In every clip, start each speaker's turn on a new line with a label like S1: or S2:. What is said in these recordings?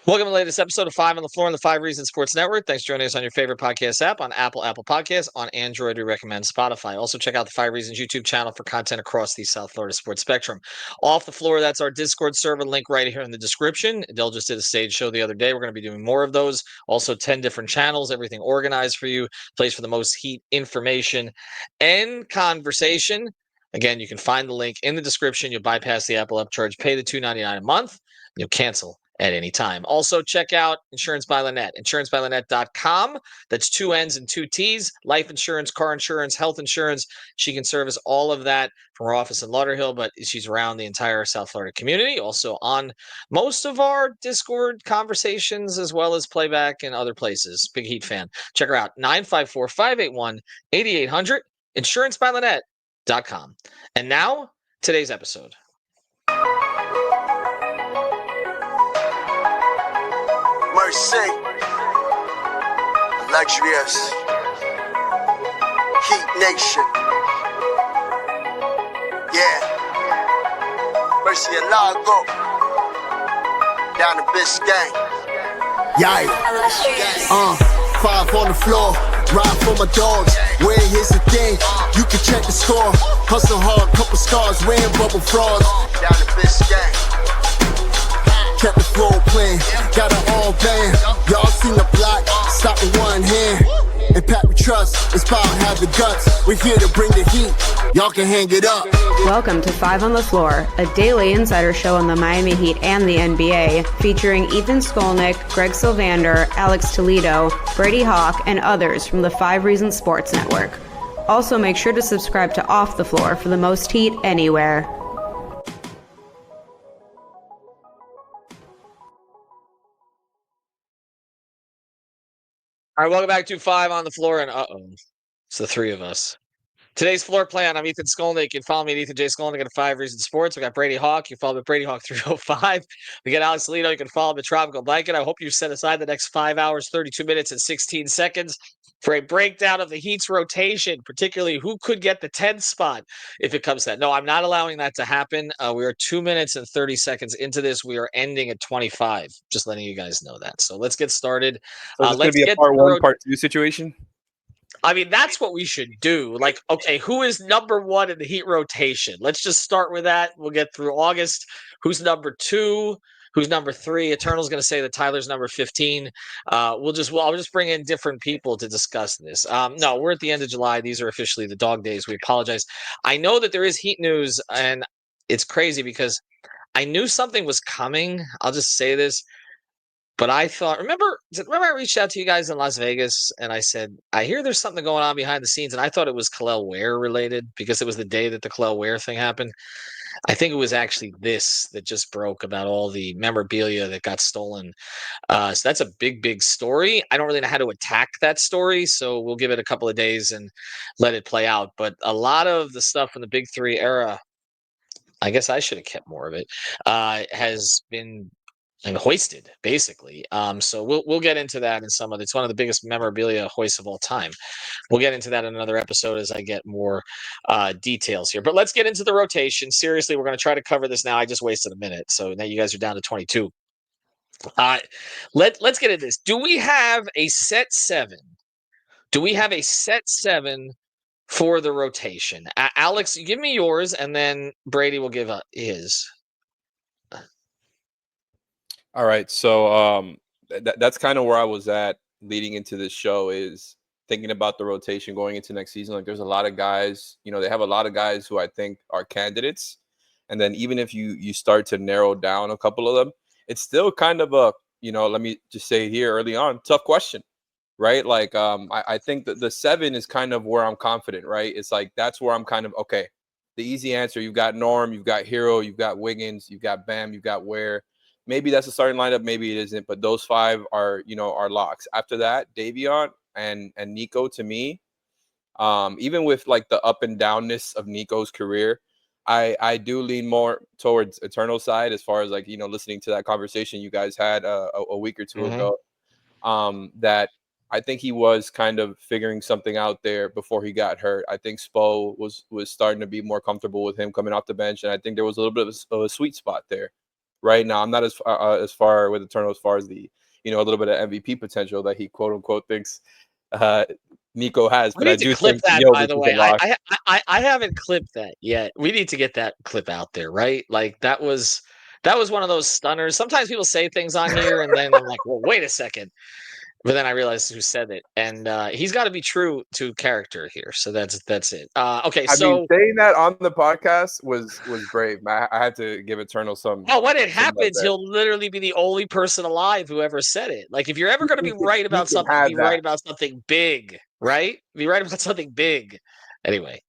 S1: Welcome to the latest episode of Five on the Floor on the Five Reasons Sports Network. Thanks for joining us on your favorite podcast app, on Apple Podcasts, on Android. We recommend Spotify. Also, check out the Five Reasons YouTube channel for content across the South Florida sports spectrum. Off the Floor, that's our Discord server link right here in the description. Dell just did a stage show the other day. We're going to be doing more of those. Also, 10 different channels, everything organized for you, place for the most heat, information, and conversation. Again, you can find the link in the description. You'll bypass the Apple upcharge, pay the $2.99 a month. You'll cancel at any time. Also, check out Insurance by Lynette, insurancebyLynette.com. That's 2 N's and 2 T's. Life insurance, car insurance, health insurance. She can service all of that from her office in Lauderhill, but she's around the entire South Florida community. Also on most of our Discord conversations, as well as playback and other places. Big Heat fan. Check her out, 954-581-8800, insurancebyLynette.com. And now, today's episode.
S2: Mercy, luxurious, Heat Nation, yeah, Mercy and Lago, down to Biscayne, yeah, five on the floor, ride for my dogs, where here's the thing, you can check the score, hustle hard, couple scars, wearing bubble frogs, down to Biscayne. Kept the floor playing, got it all band. Y'all seen the block, stop with one hand. And Pat we trust, it's about have the guts. We're here to bring the heat, y'all can hang it up.
S3: Welcome to Five on the Floor, a daily insider show on the Miami Heat and the NBA, featuring Ethan Skolnick, Greg Sylvander, Alex Toledo, Brady Hawk, and others from the Five Reasons Sports Network. Also, make sure to subscribe to Off the Floor for the most heat anywhere.
S1: All right, welcome back to Five on the Floor, and it's the three of us. Today's floor plan, I'm Ethan Skolnick. You can follow me at Ethan J. Skolnick at Five Reasons Sports. We got Brady Hawk. You can follow me at Brady Hawk 305. We got Alex Toledo. You can follow me at Tropical Blanket. I hope you set aside the next 5 hours, 32 minutes, and 16 seconds for a breakdown of the Heat's rotation, particularly who could get the 10th spot if it comes to that. No, I'm not allowing that to happen. We are 2 minutes and 30 seconds into this. We are ending at 25. Just letting you guys know that. So let's get started.
S4: So is this going to be a part one, part two situation?
S1: I mean, that's what we should do. Like, okay, who is number one in the Heat rotation? Let's just start with that. We'll get through August. Who's number two? Who's number three? Eternal's going to say that Tyler's number 15. I'll just bring in different people to discuss this. No, we're at the end of July. These are officially the dog days. We apologize. I know that there is Heat news, and it's crazy because I knew something was coming. I'll just say this. But I thought, remember I reached out to you guys in Las Vegas and I said, I hear there's something going on behind the scenes. And I thought it was Khalil Ware related because it was the day that the Khalil Ware thing happened. I think it was actually this that just broke about all the memorabilia that got stolen. So that's a big, big story. I don't really know how to attack that story. So we'll give it a couple of days and let it play out. But a lot of the stuff in the Big Three era, I guess I should have kept more of it, has been and hoisted basically. So we'll get into that in some of it's one of the biggest memorabilia hoists of all time. We'll get into that in another episode as I get more details here. But let's get into the rotation. Seriously, we're going to try to cover this now. I just wasted a minute, so now you guys are down to 22. Let's get into this. Do we have a set seven? Do we have a set seven for the rotation? Alex, give me yours, and then Brady will give his.
S4: All right, so that's kind of where I was at leading into this show, is thinking about the rotation going into next season. Like, there's a lot of guys, they have a lot of guys who I think are candidates, and then even if you start to narrow down a couple of them, it's still kind of a, let me just say here early on, tough question, right? Like, I think that the seven is kind of where I'm confident, right? It's like that's where I'm kind of okay. The easy answer: you've got Norm, you've got Hero, you've got Wiggins, you've got Bam, you've got Ware. Maybe that's a starting lineup, maybe it isn't, but those five are, are locks. After that, Davion and Nico, to me, even with like the up and downness of Nico's career, I do lean more towards Eternal side as far as like, listening to that conversation you guys had a week or two ago, that I think he was kind of figuring something out there before he got hurt. I think Spo was starting to be more comfortable with him coming off the bench, and I think there was a little bit of a sweet spot there. right now. I'm not as far with Eternal as far as the a little bit of MVP potential that he quote unquote thinks Nico has.
S1: We
S4: But I
S1: need to
S4: do
S1: clip
S4: think
S1: that, by
S4: Jovic
S1: the
S4: is a
S1: way.
S4: lock.
S1: I haven't clipped that yet. We need to get that clip out there, right? Like that was one of those stunners. Sometimes people say things on here, and then I'm like, well, wait a second. But then I realized who said it, and he's got to be true to character here. So that's it. Okay,
S4: I mean,
S1: so
S4: saying that on the podcast was brave. I had to give Eternal some
S1: when it
S4: love
S1: happens,
S4: there.
S1: he'll literally be the only person alive who ever said it. Like if you're ever going to be right
S4: He
S1: about
S4: can
S1: something,
S4: have
S1: be right
S4: that.
S1: about something big, right? Be right about something big. Anyway.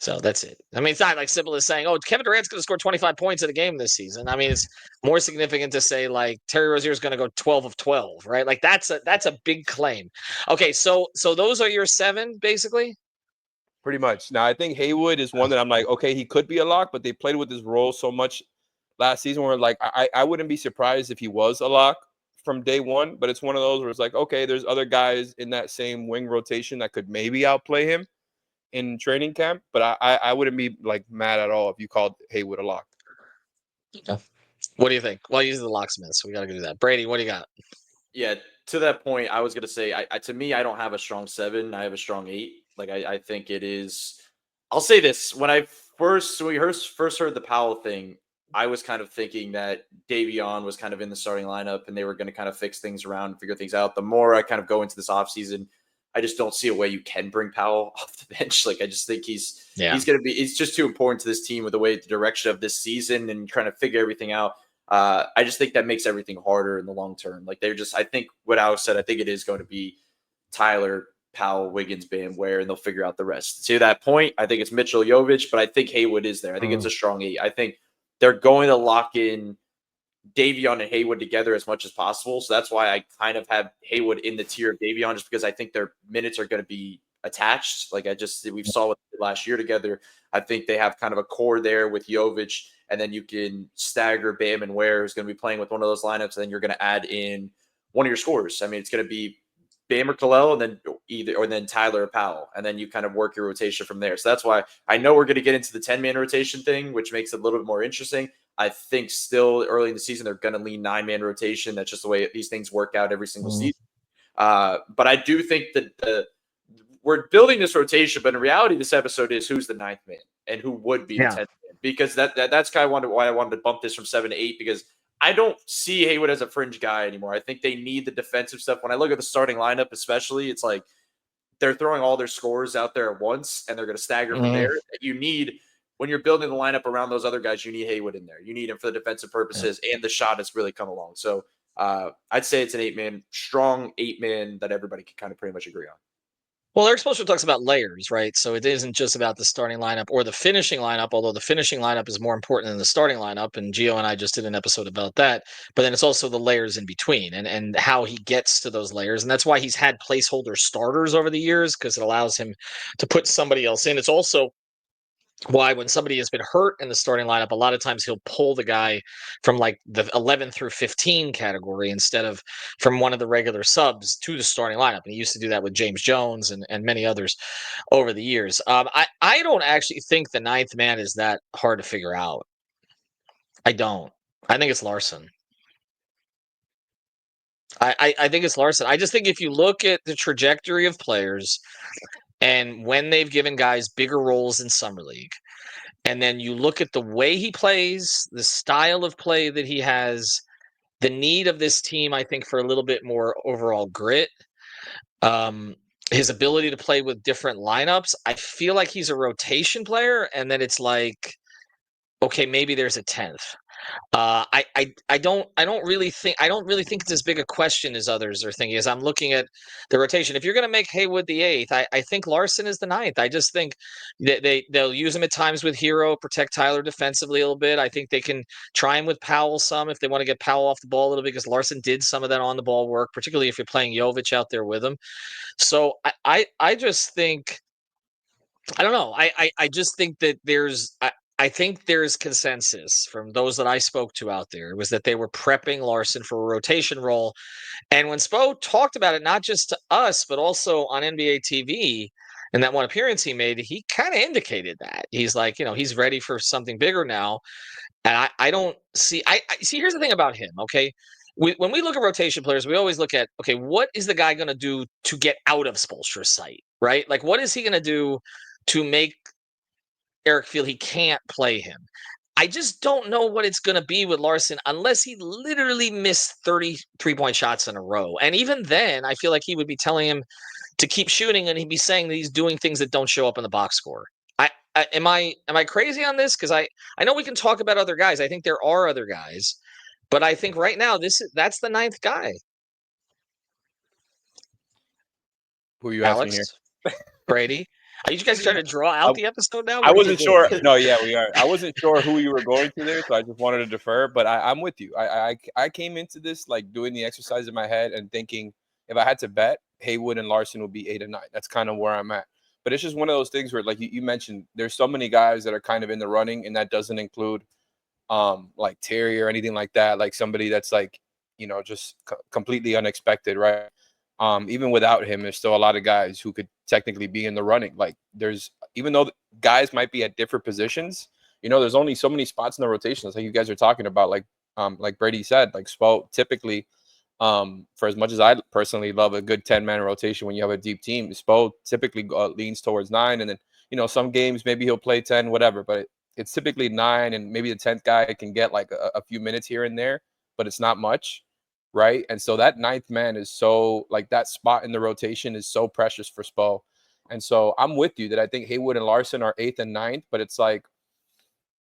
S1: So that's it. I mean, it's not like simple as saying, "Oh, Kevin Durant's going to score 25 points in a game this season." I mean, it's more significant to say like Terry Rozier is going to go 12 of 12, right? Like that's a big claim. Okay, so those are your 7 basically.
S4: Pretty much. Now, I think Haywood is one that I'm like, okay, he could be a lock, but they played with his role so much last season where like I wouldn't be surprised if he was a lock from day one. But it's one of those where it's like, okay, there's other guys in that same wing rotation that could maybe outplay him in training camp. But I wouldn't be like mad at all if you called Haywood a lock.
S1: Yeah. What do you think? Well, use the locksmith, so we got to do that. Brady, what do you got?
S5: Yeah, to that point, I was gonna say, to me, I don't have a strong 7. I have a strong 8. Like I think it is. I'll say this: when we first heard the Powell thing, I was kind of thinking that Davion was kind of in the starting lineup and they were going to kind of fix things around and figure things out. The more I kind of go into this offseason, I just don't see a way you can bring Powell off the bench. Like I just think he's just too important to this team with the way the direction of this season and trying to figure everything out. I just think that makes everything harder in the long term. Like I think what Alex said, I think it is going to be Tyler, Powell, Wiggins, Bam, Ware, and they'll figure out the rest. To that point, I think it's Mitchell, Jovic, but I think Haywood is there. I think it's a strong 8. I think they're going to lock in Davion and Haywood together as much as possible. So that's why I kind of have Haywood in the tier of Davion, just because I think their minutes are going to be attached. Like we saw what they did last year together. I think they have kind of a core there with Jovic, and then you can stagger Bam and Ware, who's going to be playing with one of those lineups, and then you're going to add in one of your scorers. I mean, it's going to be Bam or Kalel, and then Tyler or Powell, and then you kind of work your rotation from there. So that's why I know we're going to get into the 10-man rotation thing, which makes it a little bit more interesting. I think still early in the season, they're going to lean 9-man rotation. That's just the way these things work out every single season. But I do think that we're building this rotation, but in reality, this episode is who's the 9th man and who would be the 10th man, because that's kind of why I wanted to bump this from 7 to 8, because I don't see Haywood as a fringe guy anymore. I think they need the defensive stuff. When I look at the starting lineup, especially, it's like they're throwing all their scores out there at once, and they're going to stagger from there. You need, when you're building the lineup around those other guys, you need Haywood in there. You need him for the defensive purposes, and the shot has really come along. So I'd say it's an 8-man, strong 8-man that everybody can kind of pretty much agree on.
S1: Well, Eric Spoelstra talks about layers, right? So it isn't just about the starting lineup or the finishing lineup, although the finishing lineup is more important than the starting lineup. And Gio and I just did an episode about that. But then it's also the layers in between and how he gets to those layers. And that's why he's had placeholder starters over the years, because it allows him to put somebody else in. It's also why when somebody has been hurt in the starting lineup, a lot of times he'll pull the guy from like the 11 through 15 category instead of from one of the regular subs to the starting lineup. And he used to do that with James Jones and many others over the years. I don't actually think the 9th man is that hard to figure out. I don't. I think it's Larson. I think it's Larson. I just think if you look at the trajectory of players and when they've given guys bigger roles in Summer League, and then you look at the way he plays, the style of play that he has, the need of this team, I think, for a little bit more overall grit, his ability to play with different lineups. I feel like he's a rotation player, and then it's like, okay, maybe there's a 10th. I don't really think it's as big a question as others are thinking. As I'm looking at the rotation, if you're going to make Haywood the 8th, I think Larson is the 9th. I just think that they'll use him at times with Hero, protect Tyler defensively a little bit. I think they can try him with Powell some if they want to get Powell off the ball a little bit, because Larson did some of that on the ball work, particularly if you're playing Jovic out there with him. So I just think, I don't know. I just think that I think there's consensus from those that I spoke to out there was that they were prepping Larson for a rotation role. And when Spo talked about it, not just to us, but also on NBA TV, and that one appearance he made, he kind of indicated that. He's like, he's ready for something bigger now. And I don't see. I see. Here's the thing about him. Okay, when we look at rotation players, we always look at, okay, what is the guy going to do to get out of Spoelstra's sight, right? Like, what is he going to do to make Eric feel he can't play him? I just don't know what it's going to be with Larson unless he literally missed 30 3-point shots in a row. And even then, I feel like he would be telling him to keep shooting, and he'd be saying that he's doing things that don't show up in the box score. Am I crazy on this? Because I know we can talk about other guys. I think there are other guys, but I think right now that's the ninth guy.
S4: Who are you asking here?
S1: Alex, Brady. Are you guys trying to draw out the episode now?
S4: I
S1: What are you
S4: wasn't sure.
S1: doing?
S4: No, yeah, we are. I wasn't sure who you were going to there, so I just wanted to defer. But I'm with you. I came into this like doing the exercise in my head and thinking if I had to bet, Haywood and Larson would be 8 and 9. That's kind of where I'm at. But it's just one of those things where, like you mentioned, there's so many guys that are kind of in the running, and that doesn't include like Terry or anything like that. Like somebody that's like, just completely unexpected, right? Even without him, there's still a lot of guys who could technically be in the running. Like even though guys might be at different positions, there's only so many spots in the rotations. Like you guys are talking about, like Brady said, like Spo typically, for as much as I personally love a good 10-man rotation when you have a deep team, Spo typically leans towards 9. And then, some games, maybe he'll play 10, whatever, but it's typically 9. And maybe the 10th guy can get like a few minutes here and there, but it's not much. Right. And so that 9th man is so like that spot in the rotation is so precious for Spo. And so I'm with you that I think Haywood and Larson are 8th and 9th, but it's like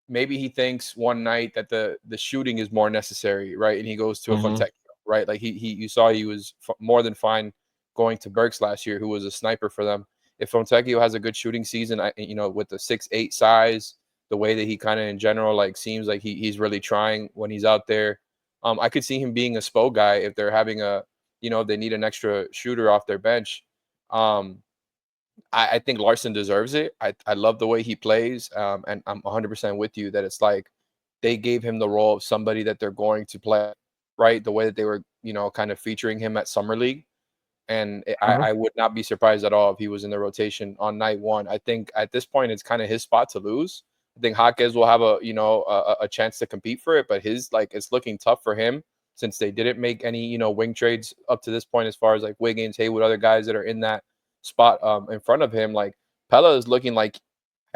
S4: maybe he thinks one night that the shooting is more necessary, right? And he goes to a Fontecchio, right? Like you saw he was more than fine going to Burks last year, who was a sniper for them. If Fontecchio has a good shooting season, with the 6'8" size, the way that he kind of in general like seems like he's really trying when he's out there. I could see him being a Spo guy if they're having if they need an extra shooter off their bench. I think Larson deserves it. I love the way he plays, and I'm 100% with you that it's like they gave him the role of somebody that they're going to play, right? The way that they were, kind of featuring him at Summer League. And I would not be surprised at all if he was in the rotation on night 1. I think at this point, it's kind of his spot to lose. I think Jaquez will have a chance to compete for it, but it's looking tough for him since they didn't make any, wing trades up to this point as far as like Wiggins, Haywood, other guys that are in that spot in front of him. Like Pella is looking like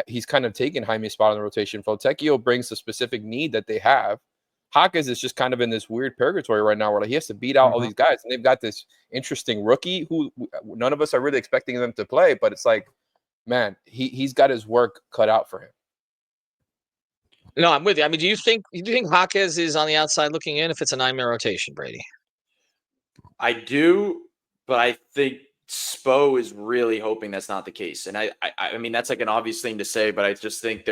S4: he's kind of taking Jaime's spot in the rotation. Fontecchio brings the specific need that they have. Jaquez is just kind of in this weird purgatory right now where like he has to beat out all these guys, and they've got this interesting rookie who none of us are really expecting them to play, but it's like, man, he's got his work cut out for him.
S1: No, I'm with you. I mean, do you think Jaquez is on the outside looking in if it's a 9-man rotation, Brady?
S5: I do, but I think Spo is really hoping that's not the case. And I mean, that's like an obvious thing to say, but I just think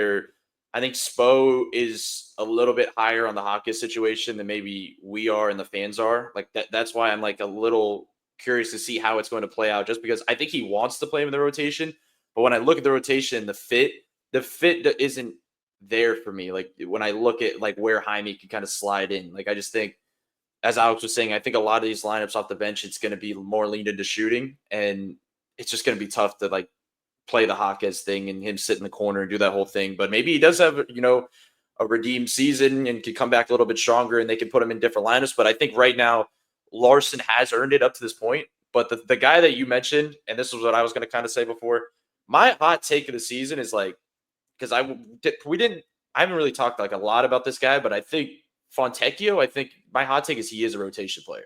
S5: I think Spo is a little bit higher on the Jaquez situation than maybe we are and the fans are. Like that's why I'm like a little curious to see how it's going to play out, just because I think he wants to play him in the rotation. But when I look at the rotation, the fit isn't there for me. Like when I look at like where Jaime can kind of slide in, like I just think, as Alex was saying, I think a lot of these lineups off the bench, it's going to be more leaned into shooting, and it's just going to be tough to like play the Jaquez thing and him sit in the corner and do that whole thing. But maybe he does have, a redeemed season and can come back a little bit stronger, and they can put him in different lineups. But I think right now Larson has earned it up to this point. But the guy that you mentioned, and this was what I was going to kind of say before, my hot take of the season is like, because I haven't really talked like a lot about this guy, but I think Fontecchio, I think my hot take is he is a rotation player.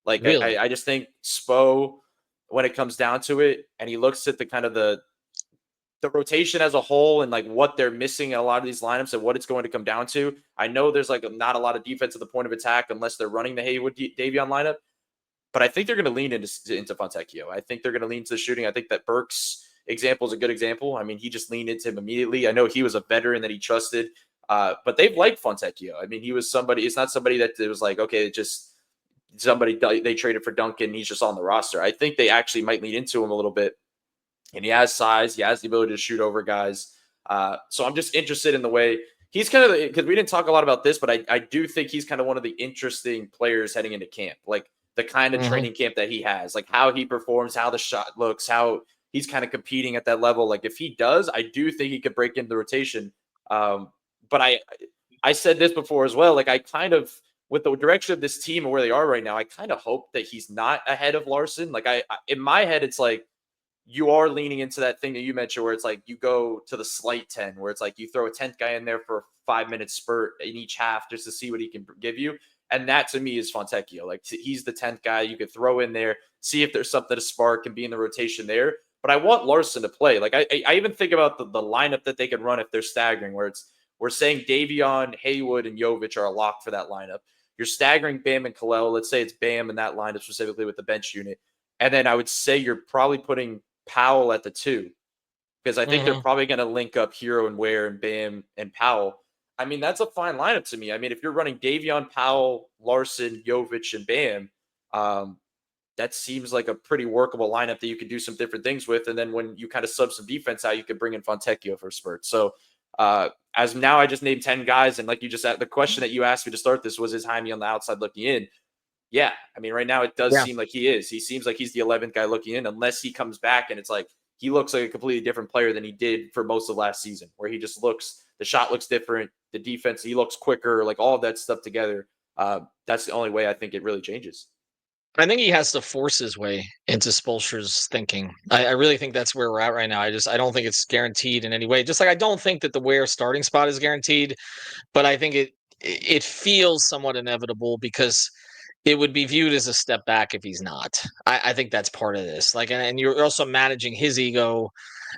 S5: Like
S1: Really?
S5: I just think Spo, when it comes down to it, and he looks at the kind of the rotation as a whole and like what they're missing in a lot of these lineups and what it's going to come down to. I know there's like not a lot of defense at the point of attack unless they're running the Haywood Davion lineup, but I think they're going to lean into Fontecchio. I think they're going to lean to the shooting. I think that Burks example is a good example. I mean, he just leaned into him immediately. I know he was a veteran that he trusted, but they've liked Fontecchio. I mean, he was somebody. It's not somebody that it was like, okay, just somebody they traded for Duncan. He's just on the roster. I think they actually might lean into him a little bit. And he has size. He has the ability to shoot over guys. So I'm just interested in the way he's kind of, because we didn't talk a lot about this, but I do think he's kind of one of the interesting players heading into camp. Like the kind of training camp that he has, like how he performs, how the shot looks, how he's kind of competing at that level. Like if he does, I do think he could break into the rotation. But I said this before as well. Like I kind of, with the direction of this team and where they are right now, I kind of hope that he's not ahead of Larson. Like I in my head, it's like you are leaning into that thing that you mentioned where it's like you go to the slight 10, where it's like you throw a 10th guy in there for a 5-minute spurt in each half just to see what he can give you. And that to me is Fontecchio. Like he's the 10th guy you could throw in there, see if there's something to spark and be in the rotation there. But I want Larson to play. Like I even think about the lineup that they could run if they're staggering, where we're saying Davion, Haywood, and Jovic are a lock for that lineup. You're staggering Bam and Kalel. Let's say it's Bam in that lineup specifically with the bench unit. And then I would say you're probably putting Powell at the 2 because I think they're probably going to link up Hero and Ware and Bam and Powell. I mean, that's a fine lineup to me. I mean, if you're running Davion, Powell, Larson, Jovic, and Bam, that seems like a pretty workable lineup that you could do some different things with. And then when you kind of sub some defense out, you could bring in Fontecchio for a spurt. So as now I just named 10 guys. And like you just the question that you asked me to start this was, is Jaime on the outside looking in? Yeah. I mean, right now it does seem like he is. He seems like he's the 11th guy looking in, unless he comes back and it's like he looks like a completely different player than he did for most of last season, where he just looks, the shot looks different, the defense, he looks quicker, like all of that stuff together. That's the only way I think it really changes.
S1: I think he has to force his way into Spoelstra's thinking. I really think that's where we're at right now. I don't think it's guaranteed in any way. Just like I don't think that the Ware starting spot is guaranteed, but I think it feels somewhat inevitable because it would be viewed as a step back if he's not. I think that's part of this. Like, and you're also managing his ego.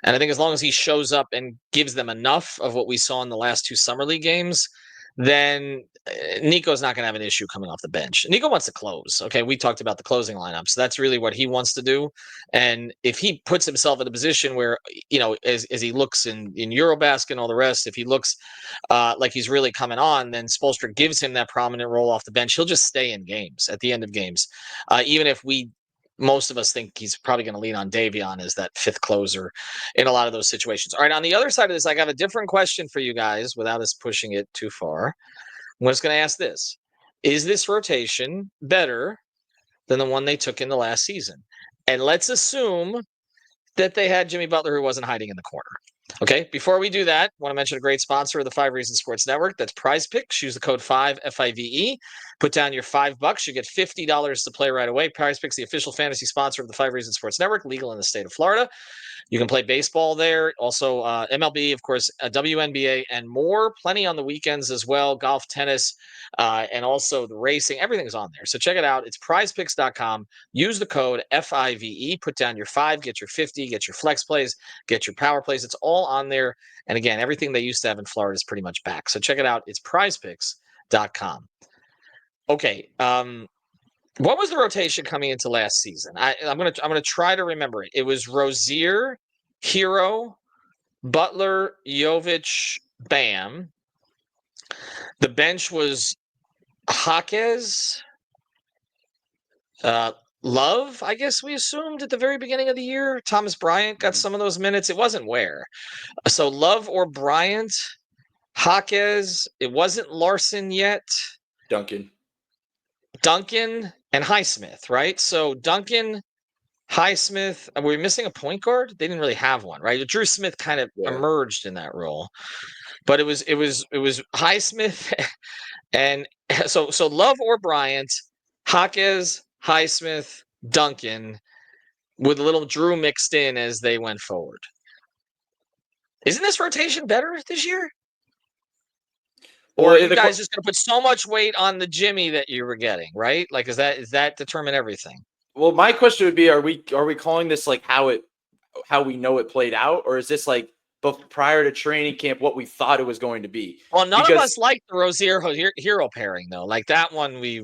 S1: And I think as long as he shows up and gives them enough of what we saw in the last 2 summer league games, then Nico's not going to have an issue coming off the bench. Nico wants to close. Okay, we talked about the closing lineup, so that's really what he wants to do. And if he puts himself in a position where, as he looks in Eurobasket and all the rest, if he looks like he's really coming on, then Spoelstra gives him that prominent role off the bench. He'll just stay in games at the end of games, even if most of us think he's probably going to lean on Davion as that 5th closer in a lot of those situations. All right, on the other side of this, I got a different question for you guys without us pushing it too far. I'm just going to ask this. Is this rotation better than the one they took in the last season? And let's assume that they had Jimmy Butler who wasn't hiding in the corner. Okay, before we do that, I want to mention a great sponsor of the 5 Reasons Sports Network. That's Prize Picks. Use the code 5 FIVE. Put down your $5. You get $50 to play right away. Prize Picks, the official fantasy sponsor of the 5 Reasons Sports Network, legal in the state of Florida. You can play baseball there. Also, MLB, of course, WNBA, and more. Plenty on the weekends as well. Golf, tennis, and also the racing. Everything's on there. So check it out. It's prizepicks.com. Use the code FIVE. Put down your 5, get your 50, get your flex plays, get your power plays. It's all on there. And again, everything they used to have in Florida is pretty much back. So check it out. It's prizepicks.com. Okay. What was the rotation coming into last season? I'm gonna try to remember it. It was Rozier, Hero, Butler, Jovic, Bam. The bench was Jaquez, Love, I guess we assumed at the very beginning of the year. Thomas Bryant got some of those minutes. It wasn't Ware. So Love or Bryant, Jaquez. It wasn't Larson yet.
S5: Duncan,
S1: and Highsmith, right? So Duncan, Highsmith. Were we missing a point guard? They didn't really have one, right? Drew Smith kind of emerged in that role, but it was Highsmith, and so Love or Bryant, Jaquez, Highsmith, Duncan, with a little Drew mixed in as they went forward. Isn't this rotation better this year? Or are you guys just going to put so much weight on the Jimmy that you were getting, right? Like, is that determine everything?
S5: Well, my question would be: Are we calling this like how we know it played out, or is this like prior to training camp what we thought it was going to be?
S1: Well, none of us liked the Rozier Hero pairing though. Like that one, we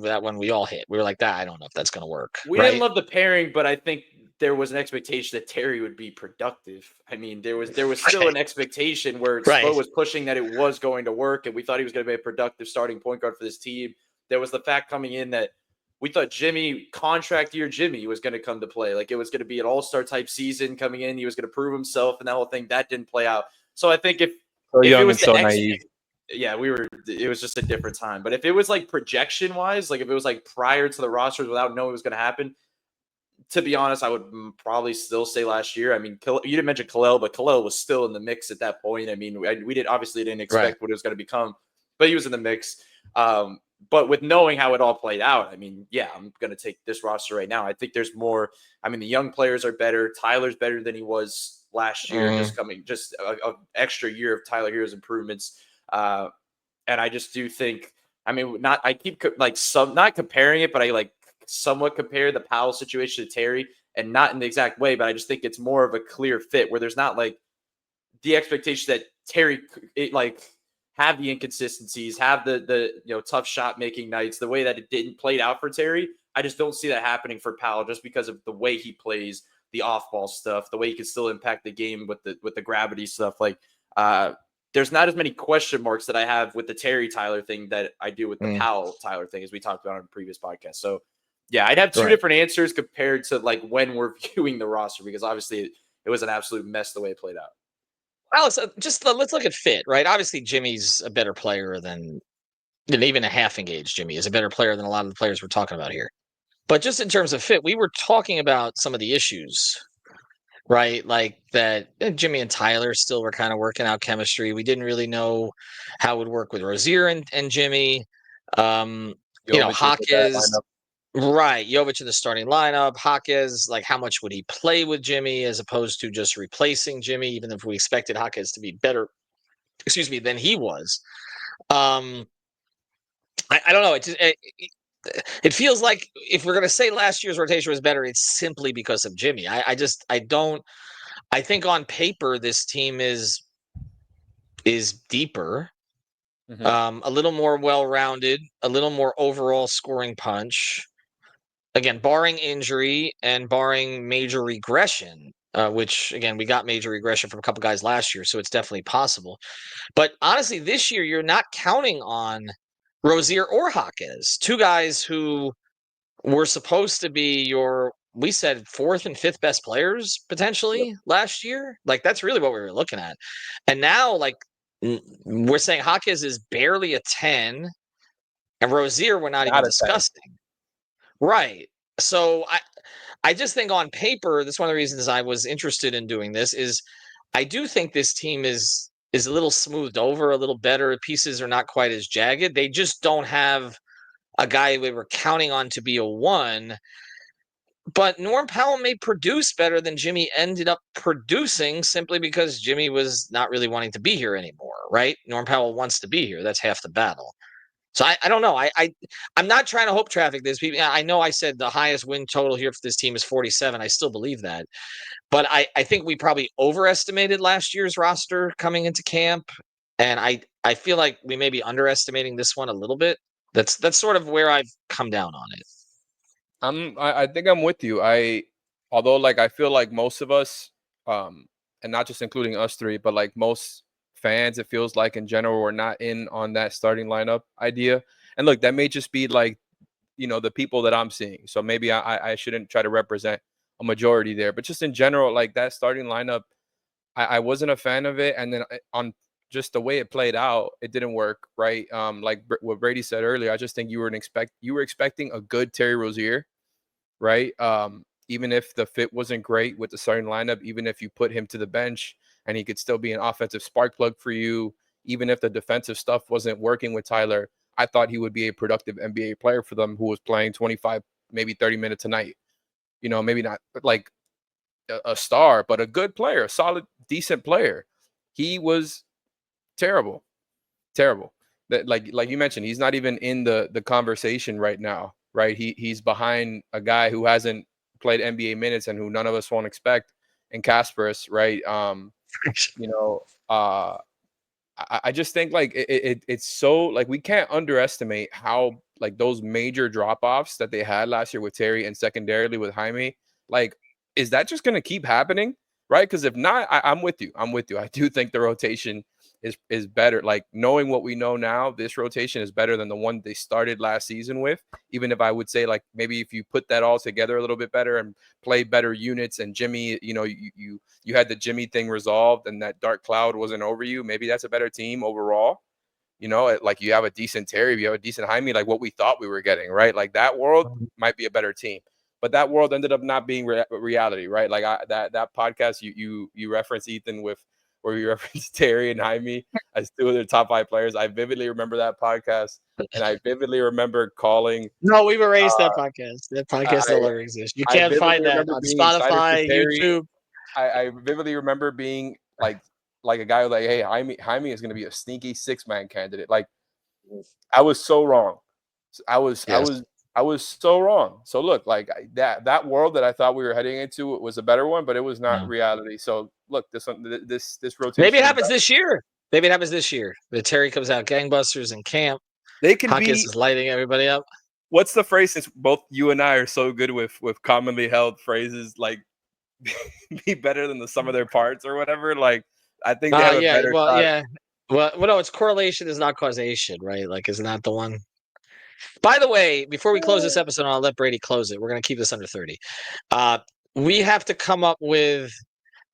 S1: all hit. We were like, that I don't know if that's going to work.
S5: We didn't love the pairing, but I think there was an expectation that Terry would be productive. I mean, there was still an expectation where Spo was pushing that it was going to work, and we thought he was going to be a productive starting point guard for this team. There was the fact coming in that we thought Jimmy, contract year Jimmy, was going to come to play. Like it was going to be an all-star type season coming in. He was going to prove himself and that whole thing. That didn't play out. So I think if it was naive. Yeah, it was just a different time. But if it was like projection wise, like if it was like prior to the rosters without knowing what was going to happen, to be honest, I would probably still say last year. I mean, you didn't mention Kalel, but Kalel was still in the mix at that point. I mean, we obviously didn't expect what it was going to become. but he was in the mix. But with knowing how it all played out, I mean, yeah, I'm going to take this roster right now. I think there's more. I mean, the young players are better. Tyler's better than he was last year, just a extra year of Tyler Hero's improvements. And I just do think, I mean, I keep not comparing it, but I like somewhat compare the Powell situation to Terry, and not in the exact way, but I just think it's more of a clear fit where there's not like the expectation that Terry have the inconsistencies, have the tough shot making nights, the way that it didn't play out for Terry. I just don't see that happening for Powell just because of the way he plays, the off ball stuff, the way he can still impact the game with the gravity stuff. There's not as many question marks that I have with the Terry Tyler thing that I do with the Powell Tyler thing, as we talked about on the previous podcast. So yeah, I'd have two different answers compared to like when we're viewing the roster, because obviously it was an absolute mess the way it played out.
S1: Alex, let's look at fit, right? Obviously, Jimmy's a better player than even a half engaged Jimmy is a better player than a lot of the players we're talking about here. But just in terms of fit, we were talking about some of the issues, right? Like that Jimmy and Tyler still were kind of working out chemistry. We didn't really know how it would work with Rozier and Jimmy. Jaquez. Right, Jovic in the starting lineup. Jaquez, like how much would he play with Jimmy as opposed to just replacing Jimmy, even if we expected Jaquez to be better, than he was. I don't know. It feels like if we're going to say last year's rotation was better, it's simply because of Jimmy. I think on paper this team is deeper, a little more well-rounded, a little more overall scoring punch. Again, barring injury and barring major regression, which, again, we got major regression from a couple guys last year, so it's definitely possible. But honestly, this year, you're not counting on Rozier or Jaquez, two guys who were supposed to be we said fourth and fifth best players potentially last year. Like, that's really what we were looking at. And now, like, we're saying Jaquez is barely a 10, and Rozier we're not even discussing. Right. So I just think on paper, that's one of the reasons I was interested in doing this is I do think this team is a little smoothed over, a little better. Pieces are not quite as jagged. They just don't have a guy we were counting on to be a 1. But Norm Powell may produce better than Jimmy ended up producing simply because Jimmy was not really wanting to be here anymore, right? Norm Powell wants to be here. That's half the battle. So I don't know. I'm not trying to hope traffic this. I know I said the highest win total here for this team is 47. I still believe that. But I think we probably overestimated last year's roster coming into camp. And I feel like we may be underestimating this one a little bit. That's sort of where I've come down on it.
S4: I think I'm with you. Although like I feel like most of us, and not just including us three, but like most fans, it feels like in general we're not in on that starting lineup idea. And look, that may just be like, the people that I'm seeing. So maybe I shouldn't try to represent a majority there, but just in general, like that starting lineup, I wasn't a fan of it. And then on just the way it played out, it didn't work, right? Like what Brady said earlier, I just think you were expecting a good Terry Rozier, right? Even if the fit wasn't great with the starting lineup, even if you put him to the bench and he could still be an offensive spark plug for you, even if the defensive stuff wasn't working with Tyler, I thought he would be a productive NBA player for them who was playing 25, maybe 30 minutes a night. Maybe not like a star, but a good player, a solid, decent player. He was terrible. That like you mentioned, he's not even in the conversation right now, right? He's behind a guy who hasn't played NBA minutes and who none of us won't expect, and Kasparis, right? I just think like it's so like we can't underestimate how like those major drop-offs that they had last year with Terry and secondarily with Jaime, like, is that just going to keep happening? Right? Because if not, I'm with you. I do think the rotation is better. Like, knowing what we know now, this rotation is better than the one they started last season with. Even if I would say like maybe if you put that all together a little bit better and play better units, and Jimmy, you had the Jimmy thing resolved and that dark cloud wasn't over you, maybe that's a better team overall. Like you have a decent Terry, you have a decent Jaime, like what we thought we were getting, right? Like that world might be a better team. But that world ended up not being reality, right? Like that podcast you referenced, Ethan, with where you referenced Terry and Jaime as two of their top 5 players. I vividly remember that podcast, and I vividly remember calling.
S1: No, we've erased that podcast. That podcast no longer exists. You
S4: I
S1: can't find
S4: vividly
S1: that
S4: remember
S1: on
S4: being excited for
S1: Spotify,
S4: Terry.
S1: YouTube.
S4: I vividly remember being like a guy who like, hey, Jaime is going to be a sneaky 6-man candidate. Like, I was so wrong. I was so wrong. So look, like that world that I thought we were heading into was a better one, but it was not reality. So look, this rotation.
S1: Maybe it happens this year. Maybe it happens this year. The Terry comes out gangbusters in camp.
S4: They can
S1: Hawkins
S4: be
S1: is lighting everybody up.
S4: What's the phrase? Since both you and I are so good with commonly held phrases, like be better than the sum of their parts or whatever. Like, I think they have a better shot.
S1: Well, no, it's correlation is not causation, right? Like, is not the one. By the way, before we close this episode, I'll let Brady close it. We're going to keep this under 30. We have to come up with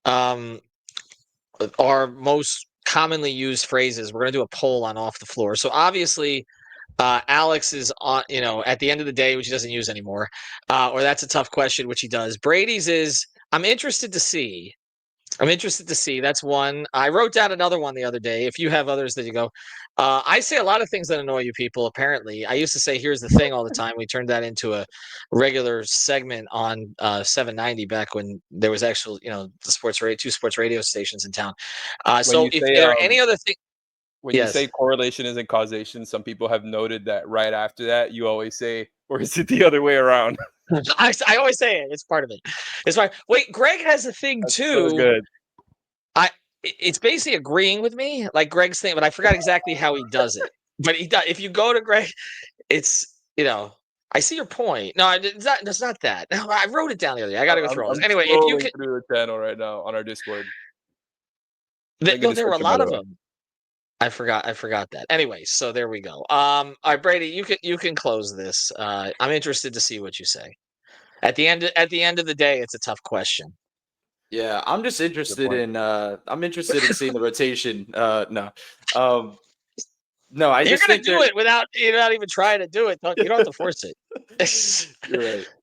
S1: our most commonly used phrases. We're going to do a poll on Off the Floor. So obviously, Alex is on, at the end of the day, which he doesn't use anymore, or that's a tough question, which he does. Brady's is, I'm interested to see. That's one. I wrote down another one the other day. If you have others that you go, I say a lot of things that annoy you people. Apparently, I used to say, here's the thing all the time. We turned that into a regular segment on 790 back when there was actual, the two sports radio stations in town. So if there are any other things.
S4: When you say correlation isn't causation, some people have noted that right after that, you always say, or is it the other way around?
S1: I always say it. It's part of it. It's fine. Wait, Greg has a thing too.
S4: So good.
S1: It's basically agreeing with me, like Greg's thing, but I forgot exactly how he does it. But he does. If you go to Greg, it's I see your point. No, that's not that. No, I wrote it down the other day. I got to go through all this. Anyway, if you can
S4: through the channel right now on our Discord.
S1: There were a lot of them. I forgot that. Anyway, so there we go. All right, Brady, you can close this. I'm interested to see what you say. At the end of the day, it's a tough question.
S5: Yeah, I'm just interested in seeing the rotation. No, I
S1: You're
S5: just
S1: gonna
S5: think
S1: do it without even trying to do it. You don't have to force
S5: it.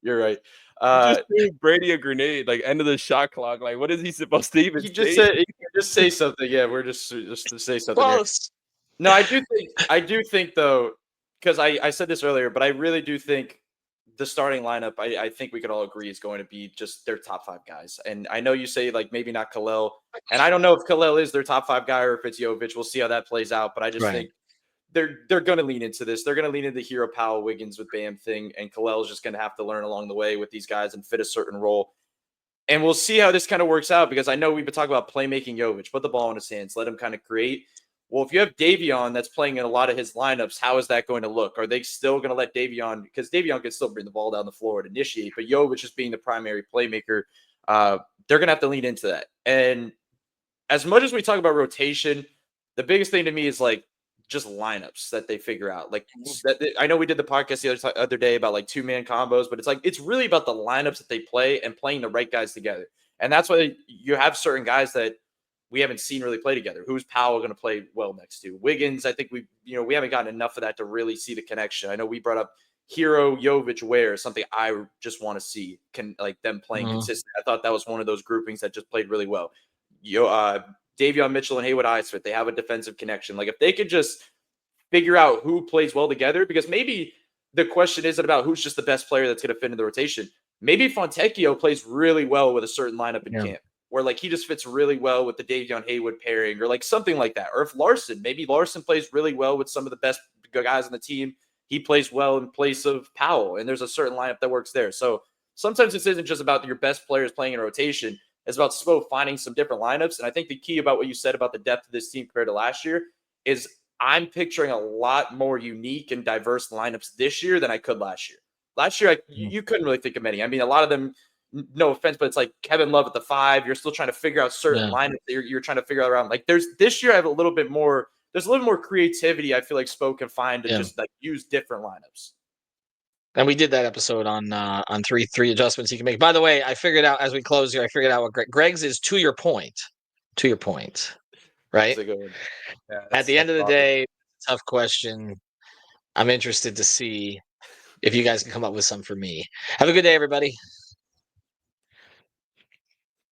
S5: You're right.
S4: Just threw Brady a grenade, like end of the shot clock. Like, what is he supposed to even say?
S5: Just say something. Yeah, we're just to say something.
S1: Close.
S5: No, I do think though, because I said this earlier, but I really do think the starting lineup, I think we could all agree is going to be just their top 5 guys. And I know you say like maybe not Khalil, and I don't know if Khalil is their top 5 guy or if it's Jovic. We'll see how that plays out. But I just think they're going to lean into this. They're going to lean into the Hero Powell Wiggins with Bam thing, and Khalil is just going to have to learn along the way with these guys and fit a certain role. And we'll see how this kind of works out, because I know we've been talking about playmaking Jovic. Put the ball in his hands, let him kind of create. Well, if you have Davion that's playing in a lot of his lineups, how is that going to look? Are they still going to let Davion, because Davion can still bring the ball down the floor and initiate, but Jovic just being the primary playmaker, they're going to have to lean into that. And as much as we talk about rotation, the biggest thing to me is like just lineups that they figure out. Like I know we did the podcast the other day about like 2-man combos, but it's really about the lineups that they play and playing the right guys together. And that's why you have certain guys that we haven't seen really play together. Who's Powell going to play well next to? Wiggins, I think we haven't gotten enough of that to really see the connection. I know we brought up Hero, Jovic, Ware, something I just want to see, like them playing consistent. I thought that was one of those groupings that just played really well. Davion Mitchell and Haywood Eisford, they have a defensive connection. Like if they could just figure out who plays well together, because maybe the question isn't about who's just the best player that's going to fit in the rotation. Maybe Fontecchio plays really well with a certain lineup in camp, where like he just fits really well with the Davion Haywood pairing, or like something like that. Or if maybe Larson plays really well with some of the best guys on the team. He plays well in place of Powell, and there's a certain lineup that works there. So sometimes this isn't just about your best players playing in rotation. It's about Spo finding some different lineups. And I think the key about what you said about the depth of this team compared to last year is I'm picturing a lot more unique and diverse lineups this year than I could last year. Last year, you couldn't really think of many. I mean, a lot of them, no offense, but it's like Kevin Love at the 5. You're still trying to figure out certain lineups that you're trying to figure out around. Like this year, I have a little bit more. There's a little more creativity I feel like Spo can find to just like use different lineups.
S1: And we did that episode on three adjustments you can make. By the way, I figured out as we close here, I figured out what Greg's is to your point. Right? At the end of the day, tough question. I'm interested to see if you guys can come up with some for me. Have a good day, everybody.